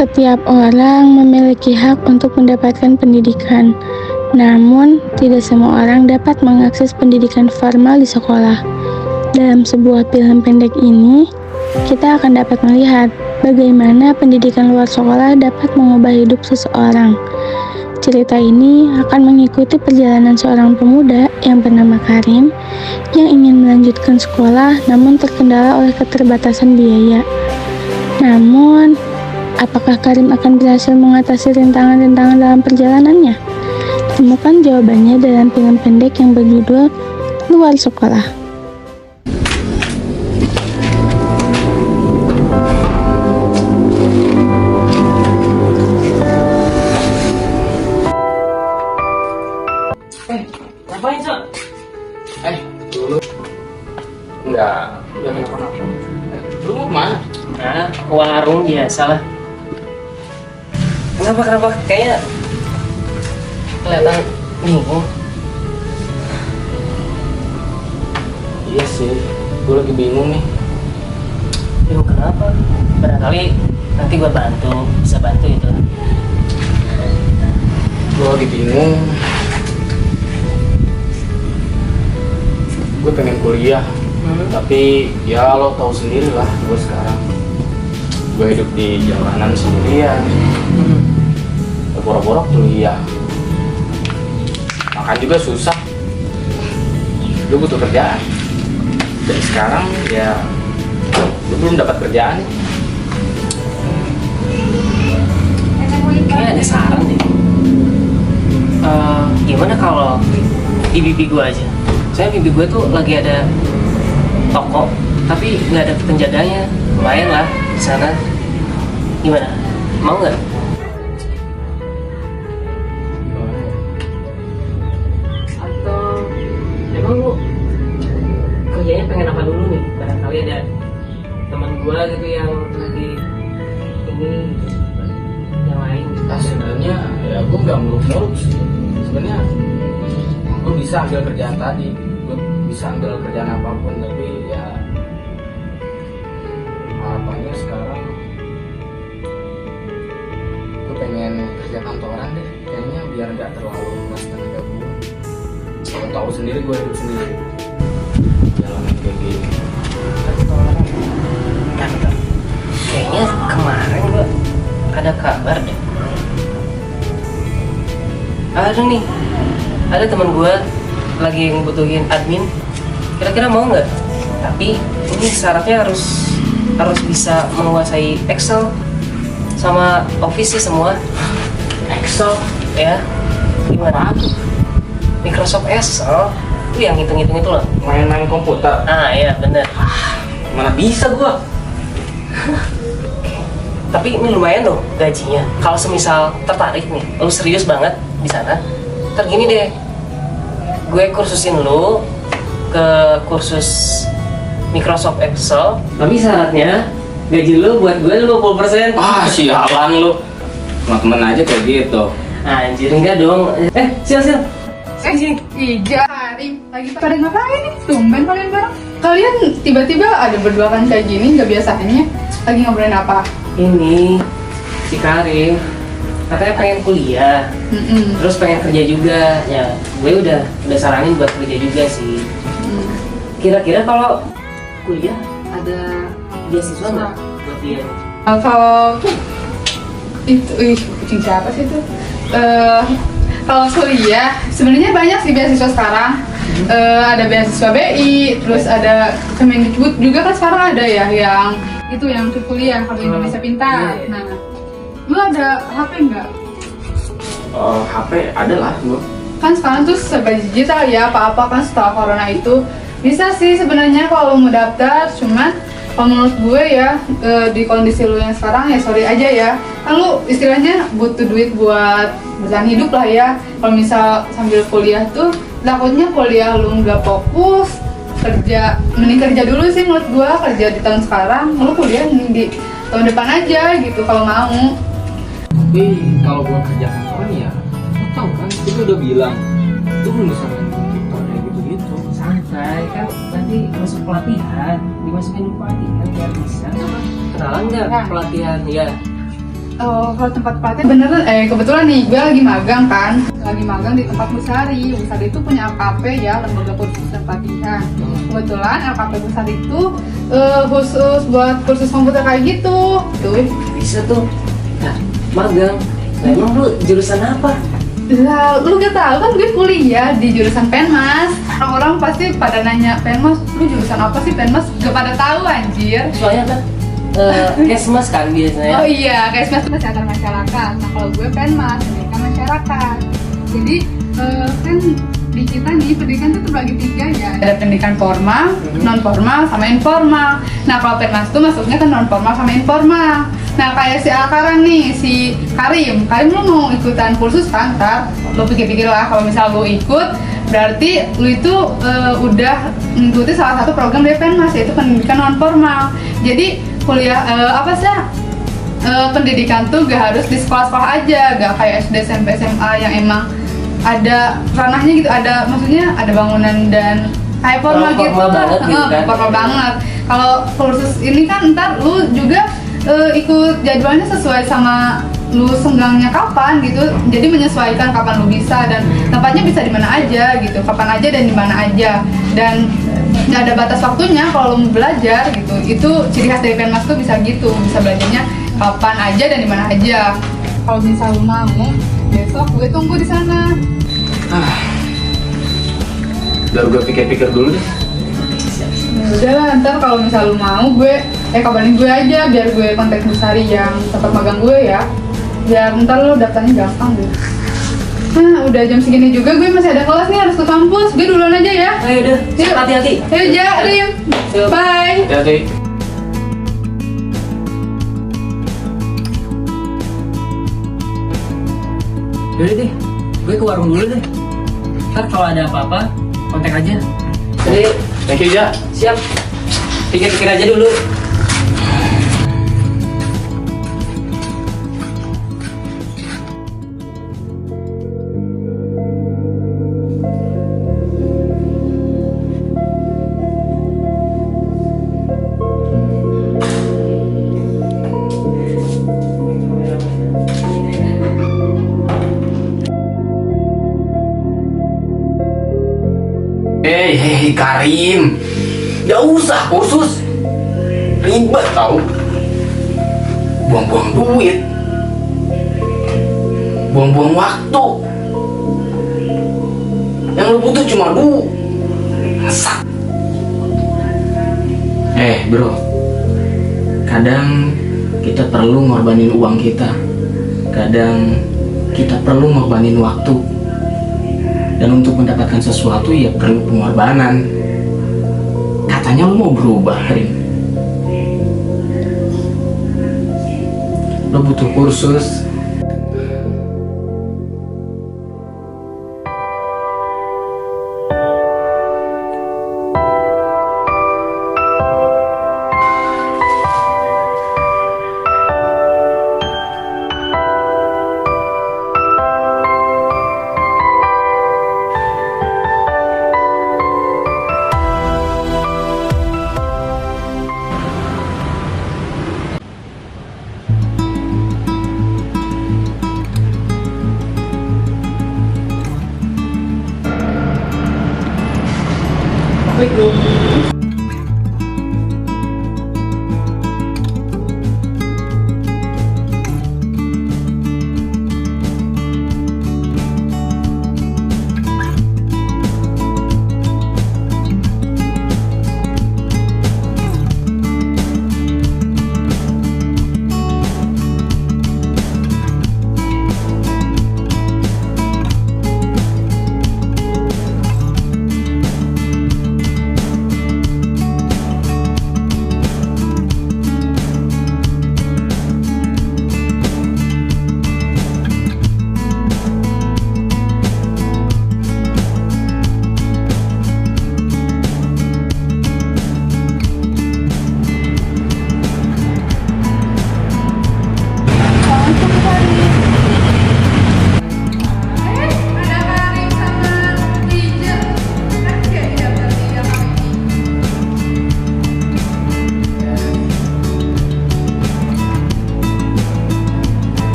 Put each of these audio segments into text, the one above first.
Setiap orang memiliki hak untuk mendapatkan pendidikan, namun tidak semua orang dapat mengakses pendidikan formal di sekolah. Dalam sebuah film pendek ini, kita akan dapat melihat bagaimana pendidikan luar sekolah dapat mengubah hidup seseorang. Cerita ini akan mengikuti perjalanan seorang pemuda yang bernama Karim yang ingin melanjutkan sekolah namun terkendala oleh keterbatasan biaya. Namun, apakah Karim akan berhasil mengatasi rintangan-rintangan dalam perjalanannya? Temukan jawabannya dalam film pendek yang berjudul Luar Sekolah. Ngapain, Sok? Dulu enggak kenapa-napa. Lu mau kemana? Nah, ke warung biasa lah. Kenapa? Kayaknya kelihatan bingung. Iya sih, gue lagi bingung nih. Bingung kenapa? Barangkali nanti gue bisa bantu itu. Gue lagi bingung. Gue pengen kuliah, tapi ya lo tahu sendiri lah, gue sekarang gue hidup di jalanan sendirian. Boro-boro kuliah, makan juga susah. Gue butuh kerjaan. Dan sekarang ya gue belum dapat kerjaan. Kayaknya ada saran deh. Gimana kalau di bibi gue aja? Saya bibi gue tuh lagi ada toko, tapi nggak ada penjaganya. Lumayan lah di sana. Gimana? Mau nggak? Atau emang lu kerjanya pengen apa dulu nih? Barangkali ada teman gue gitu yang lagi ini yang lain. Nah, sebenarnya ya gue nggak muluk-muluk sih. Sebenarnya gue bisa ambil kerjaan tadi, gue bisa ambil kerjaan apapun, tapi ya harapannya sekarang gue pengen kerja kantoran deh, kayaknya biar nggak terlalu keras tenaga gue. Kalau tahu sendiri gue hidup sendiri, jalanan kayak gini. Kantor. Kayaknya kemarin gue ada kabar deh. Ada teman gue lagi ngebutuhin admin. Kira-kira mau nggak? Tapi ini syaratnya harus bisa menguasai Excel sama Office sih semua. Excel? Ya, gimana? Microsoft Excel itu yang hitung-hitung itu loh. Main-main komputer? Ah iya bener. Mana bisa gue? Tapi ini lumayan loh gajinya. Kalau semisal tertarik nih, lu serius banget di sana, ntar gini deh, gue kursusin lu ke kursus Microsoft Excel. Tapi syaratnya gaji lu buat gue 50%. Ah, sialan lu. Sama temen aja kayak gitu. Anjir, enggak dong. Sil. Ija, Karim, lagi pada ngapain nih? Tumben kalian bareng. Kalian tiba-tiba ada berdua kan kayak gini, nggak biasanya. Lagi ngobrolin apa? Ini si Karim katanya pengen kuliah, terus pengen kerja juga. Ya, gue udah saranin buat kerja juga sih. Kira-kira kalau kuliah ada beasiswa nggak buat dia? Kalau itu, kucing siapa sih itu? Kalau kuliah, sebenarnya banyak sih beasiswa sekarang. Ada beasiswa BI, terus ada Kemendikbud juga kan sekarang ada ya yang itu yang untuk kuliah kalau Indonesia Pintar. Iya. Nah, lu ada HP nggak? HP ada lah gue. Kan sekarang tuh serba digital ya, apa-apa kan setelah corona itu bisa sih sebenarnya kalau mau daftar. Cuman kalau menurut gue ya di kondisi lu yang sekarang ya sorry aja ya, kan lu istilahnya butuh duit buat bertahan hidup lah ya. Kalau misal sambil kuliah tuh takutnya kuliah lu nggak fokus, mending kerja dulu sih menurut gua. Kerja di tahun sekarang, lu kuliah mending di tahun depan aja gitu kalau mau. Tapi kalau buat kerja kantoran ya, lo tau kan, itu udah bilang itu belum bisa main komputer kayak gitu-gitu. Santai kan, nanti masuk pelatihan, dimasukin dulu pelatihan biar bisa. Kenalan nggak Nah. pelatihan ya? Oh, kalau tempat pelatihan beneran, kebetulan nih gue lagi magang kan, lagi magang di tempat Busari. Busari itu punya LKP ya, lembaga kursus dan pelatihan. Kebetulan LKP Busari itu khusus buat kursus komputer kayak gitu. Tuh, Bisa tuh. Nah, magang. Nah, emang lu jurusan apa? lah, lu gak tahu kan gue kuliah di jurusan Penmas. Orang-orang pasti pada nanya, Penmas, lu jurusan apa sih Penmas? Gak pada tahu anjir. Soalnya kan Kesmas kan biasanya. Oh iya, Kesmas itu kesehatan masyarakat. Nah kalau gue Penmas, pendidikan masyarakat. Jadi kan di kita nih pendidikan itu terbagi 3 ya. Ada pendidikan formal, non formal, sama informal. Nah kalau Penmas tuh masuknya ke non formal sama informal. Nah kayak si Alkaran nih, si Karim lu mau ikutan kursus kan? Ntar lo pikir-pikir lah, kalau misal lo ikut berarti lu itu udah mengikuti salah satu program dari Penmas, yaitu pendidikan non formal. Jadi kuliah pendidikan tuh gak harus di sekolah-sekolah aja, gak kayak SD, SMP, SMA yang emang ada ranahnya gitu, ada maksudnya ada bangunan dan kayak formal gitu banget gitu kan. formal banget. Kalau kursus ini kan ntar lu juga ikut jadwalnya sesuai sama lu senggangnya kapan gitu, jadi menyesuaikan kapan lu bisa, dan tempatnya bisa di mana aja gitu, kapan aja dan di mana aja, dan nggak ada batas waktunya kalau lu mau belajar gitu. Itu ciri khas dari Penmas tuh bisa gitu, bisa belajarnya kapan aja dan di mana aja. Kalau misal lu mau, besok gue tunggu di sana. Biar gue pikir-pikir dulu deh. Ya udah lah, ntar kalau misal lu mau gue kabarin gue aja, biar gue kontak Busari yang tempat magang gue ya, biar ntar lu daftarnya gampang deh. Nah udah jam segini juga, gue masih ada kelas nih, harus ke kampus. Gue duluan aja ya. Ayo udah, Yuk. hati-hati. Ayo Ja, Rim. Yuk. Bye. Hati-hati. Yaudah deh, gue ke warung dulu deh. Ntar kalau ada apa-apa, kontak aja. Jadi, Thank you, Ja. siap. Pikir-pikir aja dulu. Hei Karim, gak usah kursus, ribet tau, buang-buang duit, buang-buang waktu. Yang lu butuh cuma masak. Bro, kadang kita perlu ngorbanin uang kita, kadang kita perlu ngorbanin waktu. Dan untuk mendapatkan sesuatu ya perlu pengorbanan. Katanya lu mau berubah, Rin. Lu butuh kursus.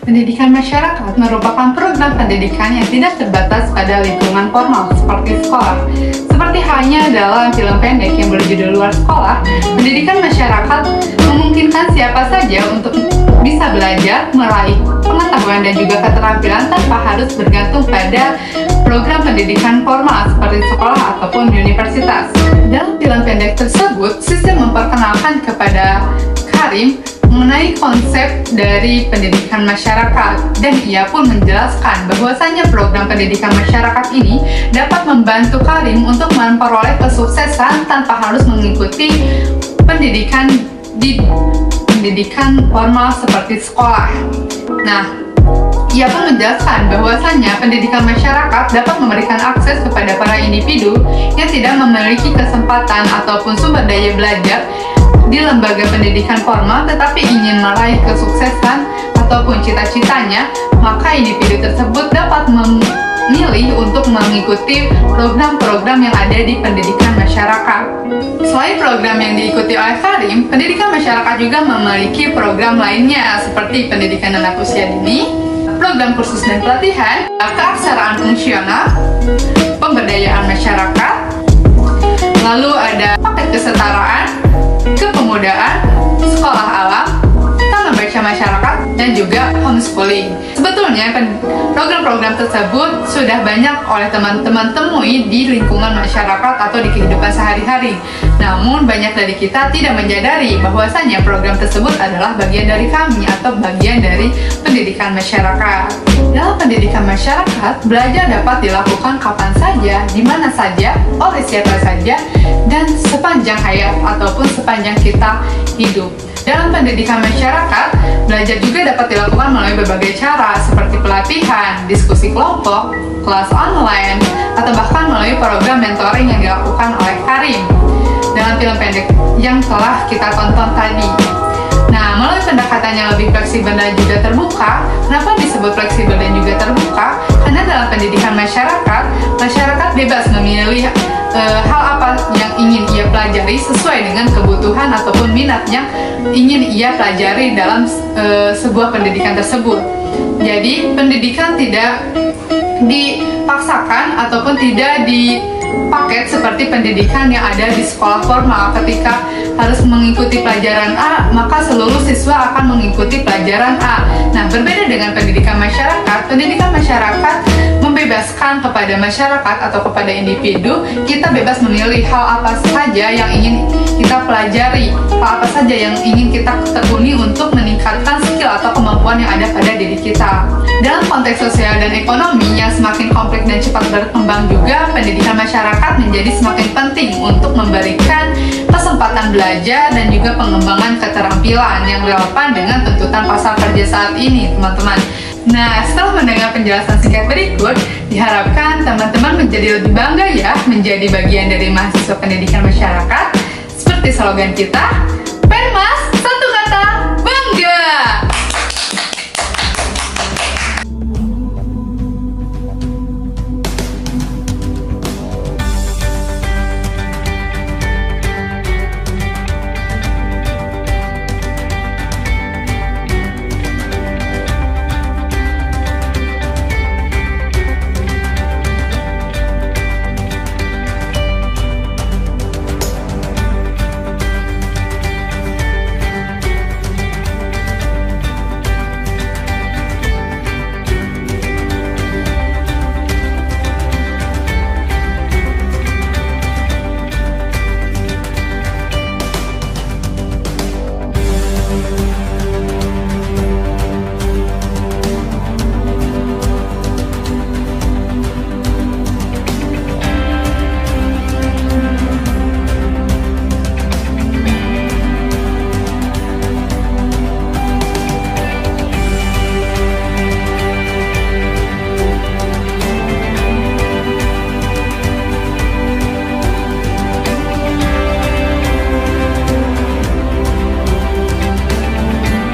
Pendidikan masyarakat merupakan program pendidikan yang tidak terbatas pada lingkungan formal seperti sekolah. Seperti halnya dalam film pendek yang berjudul Luar Sekolah, pendidikan masyarakat memungkinkan siapa saja untuk bisa belajar, meraih pengetahuan dan juga keterampilan tanpa harus bergantung pada program pendidikan formal seperti sekolah ataupun universitas. Dalam film pendek tersebut, Sisil memperkenalkan kepada Karim mengenai konsep dari pendidikan masyarakat, dan ia pun menjelaskan bahwasanya program pendidikan masyarakat ini dapat membantu Karim untuk memperoleh kesuksesan tanpa harus mengikuti pendidikan formal seperti sekolah. Nah, ia pun menjelaskan bahwasanya pendidikan masyarakat dapat memberikan akses kepada para individu yang tidak memiliki kesempatan ataupun sumber daya belajar di lembaga pendidikan formal tetapi ingin meraih kesuksesan ataupun cita-citanya, maka individu tersebut dapat memilih untuk mengikuti program-program yang ada di pendidikan masyarakat. Selain program yang diikuti oleh Karim, pendidikan masyarakat juga memiliki program lainnya seperti pendidikan anak usia dini, program kursus dan pelatihan, keaksaraan fungsional, pemberdayaan masyarakat, lalu ada paket kesetaraan, kepemudaan, sekolah alam, taman baca masyarakat, dan juga homeschooling. Sebetulnya program-program tersebut sudah banyak oleh teman-teman temui di lingkungan masyarakat atau di kehidupan sehari-hari. Namun banyak dari kita tidak menyadari bahwasanya program tersebut adalah bagian dari kami atau bagian dari pendidikan masyarakat. Dalam pendidikan masyarakat, belajar dapat dilakukan kapan saja, di mana saja, oleh siapa saja, dan sepanjang hayat ataupun sepanjang kita hidup. Dalam pendidikan masyarakat, belajar juga dapat dilakukan melalui berbagai cara seperti pelatihan, diskusi kelompok, kelas online, atau bahkan melalui program mentoring yang dilakukan oleh Karim dalam film pendek yang telah kita tonton tadi. Nah, melalui pendekatan yang lebih fleksibel dan juga terbuka. Kenapa disebut fleksibel dan juga terbuka? Karena dalam pendidikan masyarakat, masyarakat bebas memilih hal apa yang ingin ia pelajari sesuai dengan kebutuhan ataupun minat yang ingin ia pelajari dalam sebuah pendidikan tersebut. Jadi, pendidikan tidak dipaksakan ataupun tidak dipaket seperti pendidikan yang ada di sekolah formal. Ketika harus mengikuti pelajaran A, maka seluruh siswa akan mengikuti pelajaran A. Nah, berbeda dengan pendidikan masyarakat membebaskan kepada masyarakat atau kepada individu, kita bebas memilih hal apa saja yang ingin kita pelajari, hal apa saja yang ingin kita tekuni untuk meningkatkan skill atau kemampuan yang ada pada diri kita. Dalam konteks sosial dan ekonomi yang semakin kompleks dan cepat berkembang juga, pendidikan masyarakat menjadi semakin penting untuk memberikan kesempatan belajar dan juga pengembangan keterampilan yang relevan dengan tuntutan pasar kerja saat ini, teman-teman. Nah, setelah mendengar penjelasan singkat berikut, diharapkan teman-teman menjadi lebih bangga ya menjadi bagian dari mahasiswa pendidikan masyarakat. Seperti slogan kita, Permas